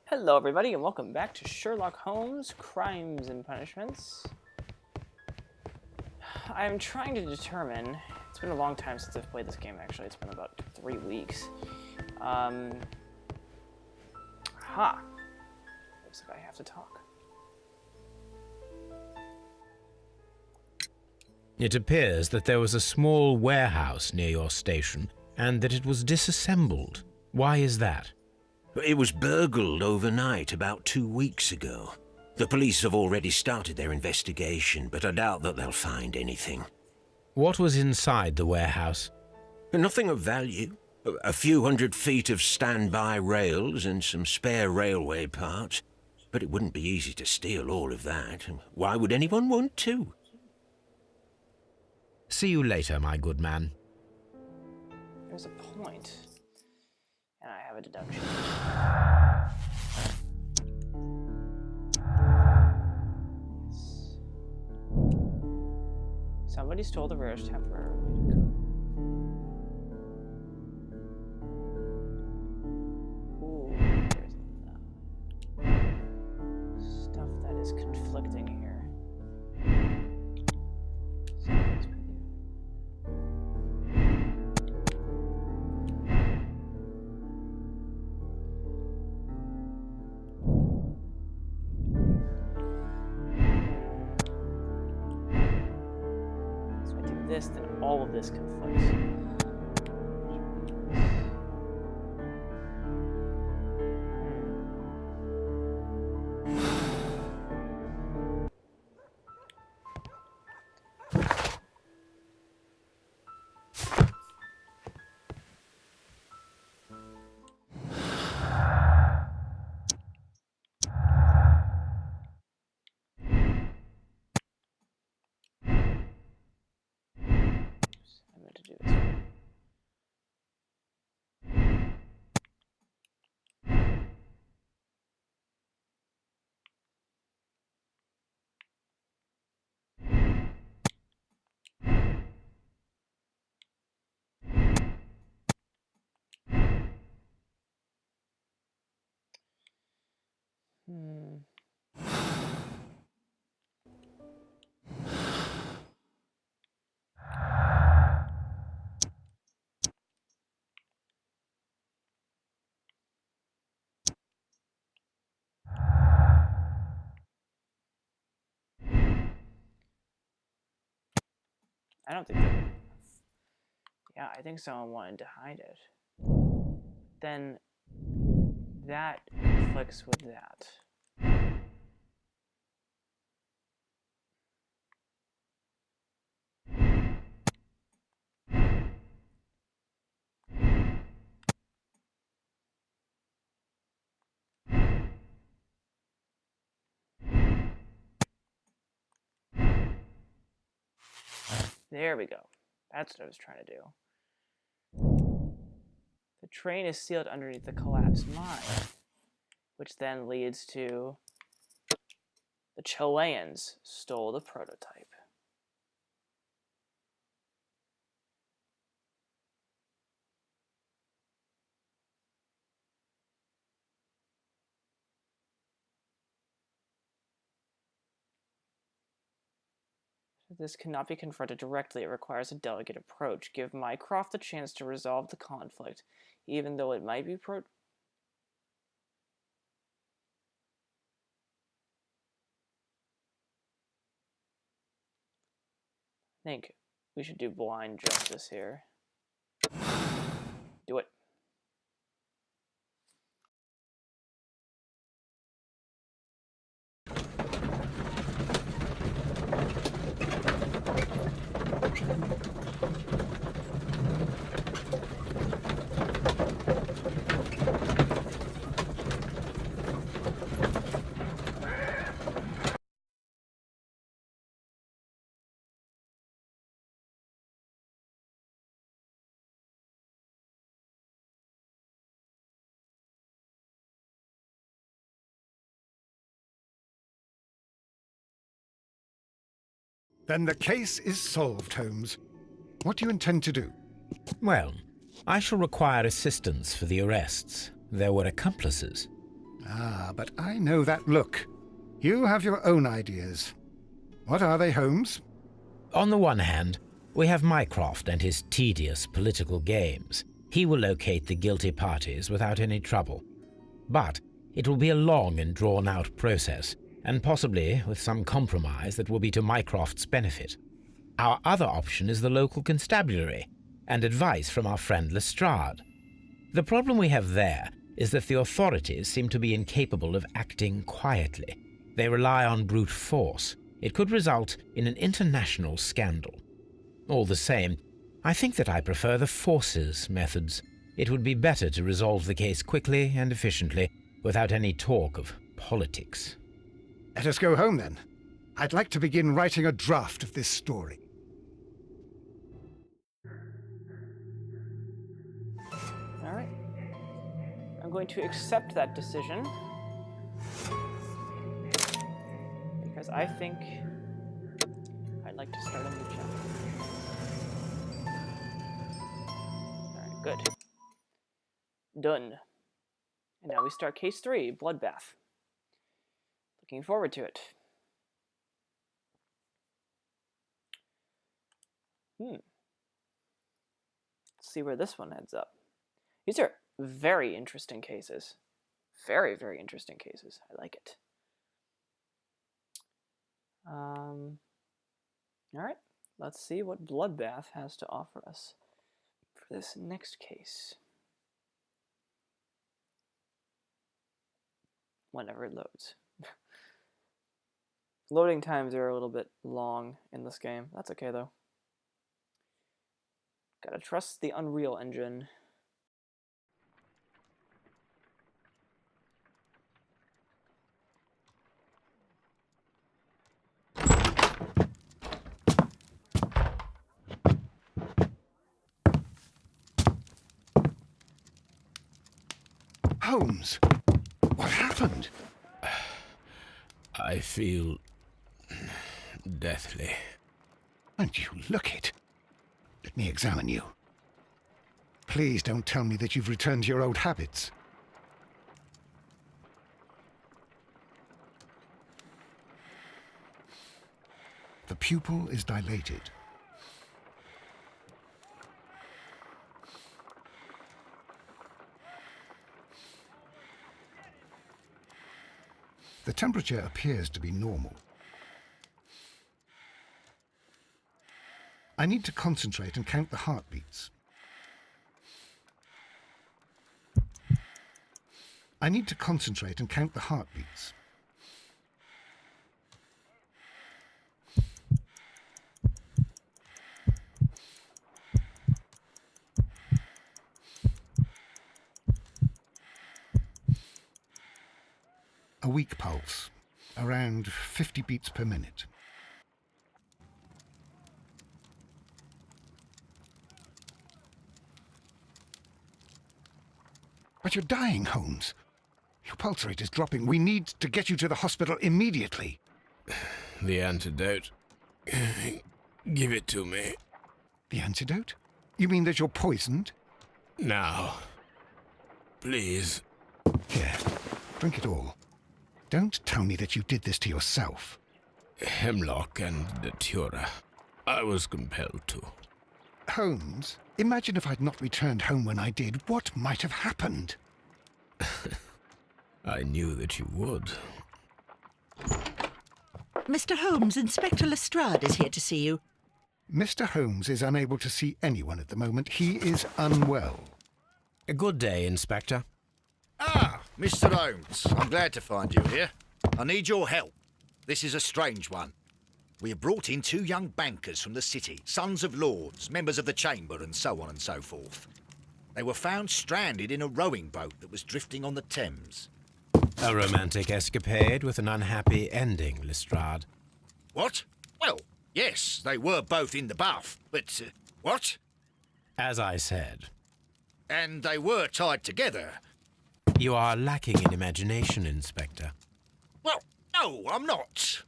Hello everybody and welcome back to Sherlock Holmes, Crimes and Punishments. I'm trying to determine, it's been a long time since I've played this game actually, it's been about 3 weeks. Looks like I have to talk. It appears that there was a small warehouse near your station and that it was disassembled. Why is that? It was burgled overnight about 2 weeks ago. The police have already started their investigation, but I doubt that they'll find anything. What was inside the warehouse? Nothing of value. A few 100 feet of standby rails and some spare railway parts. But it wouldn't be easy to steal all of that. Why would anyone want to? See you later, my good man. There's a point. And I have a deduction. Yes. Somebody stole the rares temporarily to go. Ooh, there's stuff that is conflicting here. This, then all of this conflicts. I meant to do this one. I don't think that... Yeah, I think someone wanted to hide it. Then that conflicts with that. There we go. That's what I was trying to do. The train is sealed underneath the collapsed mine, which then leads to the Chileans stole the prototype. This cannot be confronted directly. It requires a delicate approach. Give Mycroft the chance to resolve the conflict, even though it might be I think we should do blind justice here. Do it. Then the case is solved, Holmes. What do you intend to do? Well, I shall require assistance for the arrests. There were accomplices. Ah, but I know that look. You have your own ideas. What are they, Holmes? On the one hand, we have Mycroft and his tedious political games. He will locate the guilty parties without any trouble. But it will be a long and drawn-out process, and possibly with some compromise that will be to Mycroft's benefit. Our other option is the local constabulary, and advice from our friend Lestrade. The problem we have there is that the authorities seem to be incapable of acting quietly. They rely on brute force. It could result in an international scandal. All the same, I think that I prefer the forces methods. It would be better to resolve the case quickly and efficiently, without any talk of politics. Let us go home, then. I'd like to begin writing a draft of this story. All right. I'm going to accept that decision. Because I think I'd like to start a new chapter. Alright, good. Done. And now we start case 3, Bloodbath. Looking forward to it. Let's see where this one ends up. These are very interesting cases. Very, very interesting cases. I like it. Alright, let's see what Bloodbath has to offer us for this next case. Whenever it loads. Loading times are a little bit long in this game. That's okay though. Gotta trust the Unreal Engine. Holmes, what happened? I feel deathly. And you look it. Let me examine you. Please don't tell me that you've returned to your old habits. The pupil is dilated. The temperature appears to be normal. I need to concentrate and count the heartbeats. I need to concentrate and count the heartbeats. A weak pulse, around 50 beats per minute. But you're dying, Holmes. Your pulse rate is dropping. We need to get you to the hospital immediately. The antidote. Give it to me. The antidote? You mean that you're poisoned? Now. Please. Here, drink it all. Don't tell me that you did this to yourself. Hemlock and datura. I was compelled to. Holmes, imagine if I'd not returned home when I did. What might have happened? I knew that you would. Mr. Holmes, Inspector Lestrade is here to see you. Mr. Holmes is unable to see anyone at the moment. He is unwell. A good day, Inspector. Ah, Mr. Holmes, I'm glad to find you here. I need your help. This is a strange one. We have brought in 2 young bankers from the city, sons of lords, members of the Chamber, and so on and so forth. They were found stranded in a rowing boat that was drifting on the Thames. A romantic escapade with an unhappy ending, Lestrade. What? Well, yes, they were both in the bath, but... what? As I said, And they were tied together. you are lacking in imagination, Inspector. Well, no, I'm not.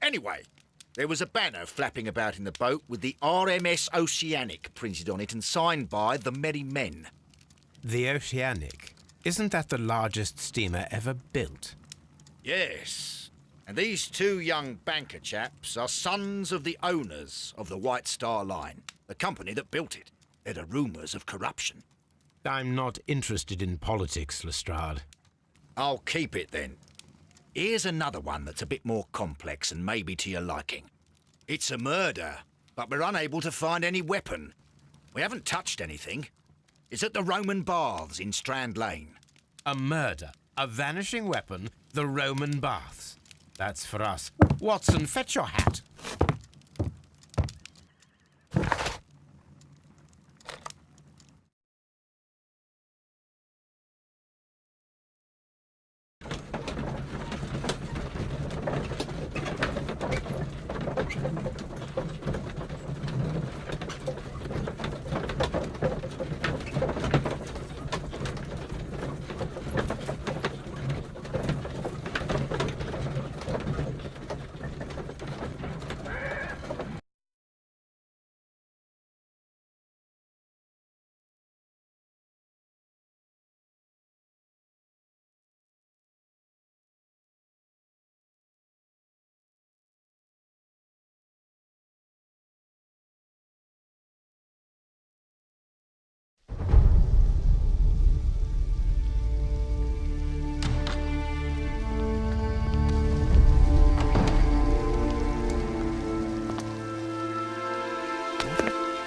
Anyway, there was a banner flapping about in the boat with the RMS Oceanic printed on it and signed by the Merry Men. The Oceanic. Isn't that the largest steamer ever built? Yes. And these two young banker chaps are sons of the owners of the White Star Line, the company that built it. There are rumours of corruption. I'm not interested in politics, Lestrade. I'll keep it then. Here's another one that's a bit more complex and maybe to your liking. It's a murder, but we're unable to find any weapon. We haven't touched anything. It's at the Roman Baths in Strand Lane. A murder, a vanishing weapon, the Roman Baths. That's for us. Watson, fetch your hat.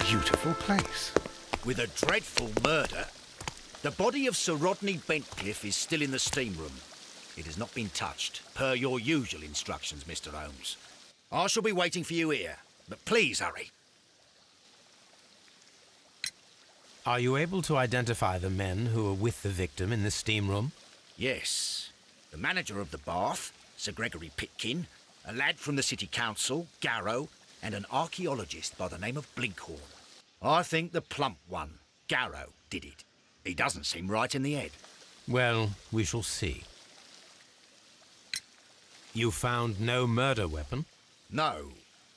Beautiful place. With a dreadful murder. The body of Sir Rodney Bentcliffe is still in the steam room. It has not been touched, per your usual instructions, Mr. Holmes. I shall be waiting for you here, but please hurry. Are you able to identify the men who were with the victim in the steam room? Yes. The manager of the bath, Sir Gregory Pitkin, a lad from the City Council, Garrow, and an archaeologist by the name of Blinkhorn. I think the plump one, Garrow, did it. He doesn't seem right in the head. Well, we shall see. You found no murder weapon? No,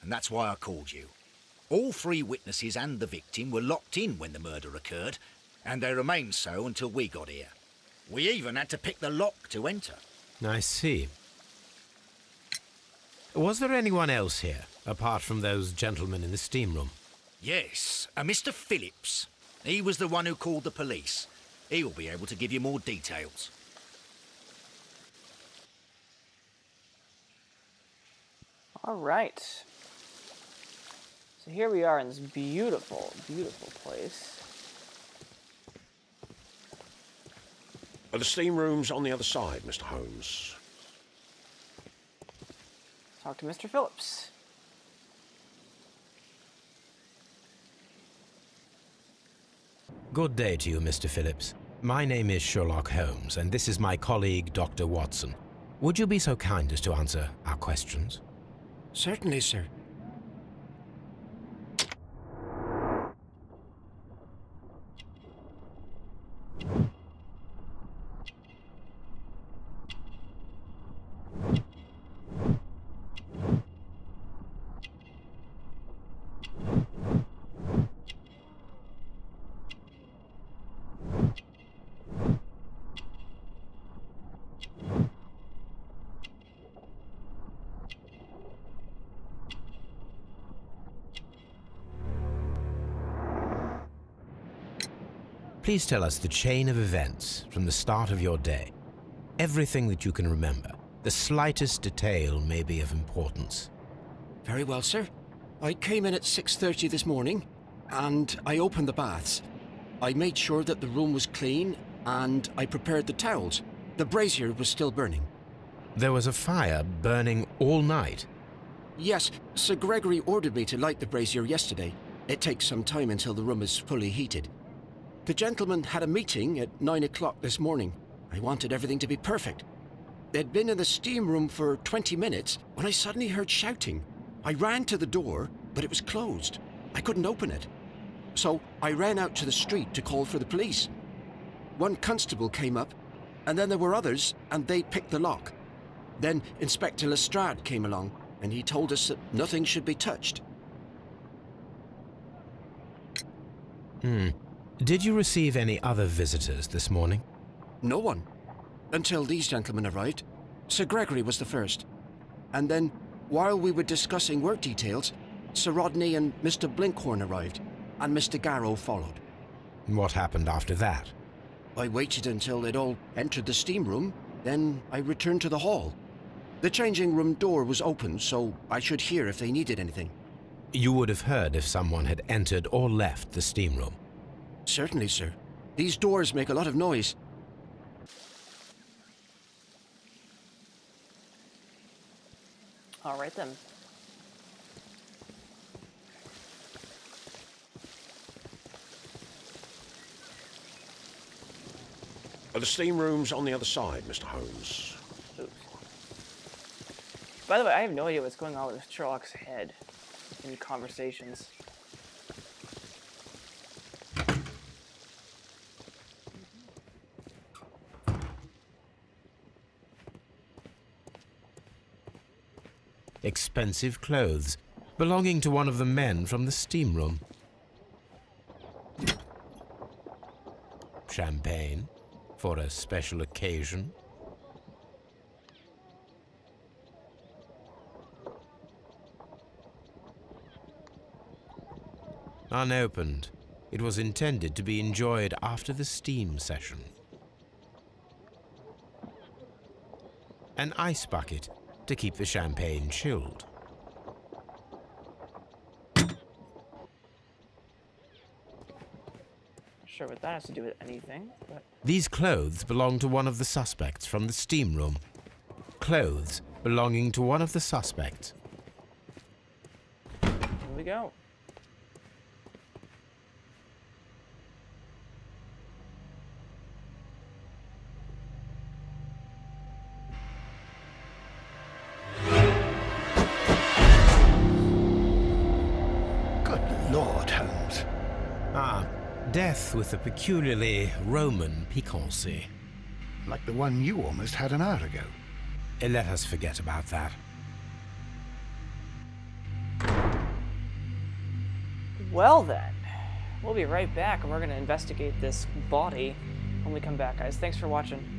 and that's why I called you. All three witnesses and the victim were locked in when the murder occurred, and they remained so until we got here. We even had to pick the lock to enter. I see. Was there anyone else here, apart from those gentlemen in the steam room? Yes, a Mr. Phillips. He was the one who called the police. He will be able to give you more details. All right. So here we are in this beautiful, beautiful place. Are the steam rooms on the other side, Mr. Holmes? Talk to Mr. Phillips. Good day to you, Mr. Phillips. My name is Sherlock Holmes, and this is my colleague, Dr. Watson. Would you be so kind as to answer our questions? Certainly, sir. Please tell us the chain of events from the start of your day. Everything that you can remember. The slightest detail may be of importance. Very well, sir. I came in at 6:30 this morning, and I opened the baths. I made sure that the room was clean, and I prepared the towels. The brazier was still burning. There was a fire burning all night. Yes, Sir Gregory ordered me to light the brazier yesterday. It takes some time until the room is fully heated. The gentleman had a meeting at 9 o'clock this morning. I wanted everything to be perfect. They'd been in the steam room for 20 minutes when I suddenly heard shouting. I ran to the door, but it was closed. I couldn't open it. So I ran out to the street to call for the police. One constable came up, and then there were others, and they picked the lock. Then Inspector Lestrade came along, and he told us that nothing should be touched. Did you receive any other visitors this morning? No one. Until these gentlemen arrived. Sir Gregory was the first. And then, while we were discussing work details, Sir Rodney and Mr. Blinkhorn arrived, and Mr. Garrow followed. What happened after that? I waited until they'd all entered the steam room, then I returned to the hall. The changing room door was open, so I should hear if they needed anything. You would have heard if someone had entered or left the steam room. Certainly, sir. These doors make a lot of noise. All right then. The steam room's on the other side, Mr. Holmes. Oops. By the way, I have no idea what's going on with Sherlock's head in conversations. Expensive clothes, belonging to one of the men from the steam room. Champagne, for a special occasion. Unopened, it was intended to be enjoyed after the steam session. An ice bucket to keep the champagne chilled. Sure what that has to do with anything, but These clothes belong to one of the suspects from the steam room. Clothes belonging to one of the suspects. here we go. Good Lord, Holmes. Death with a peculiarly Roman piquancy. Like the one you almost had an hour ago. Let us forget about that. Well then, we'll be right back and we're going to investigate this body when we come back, guys. Thanks for watching.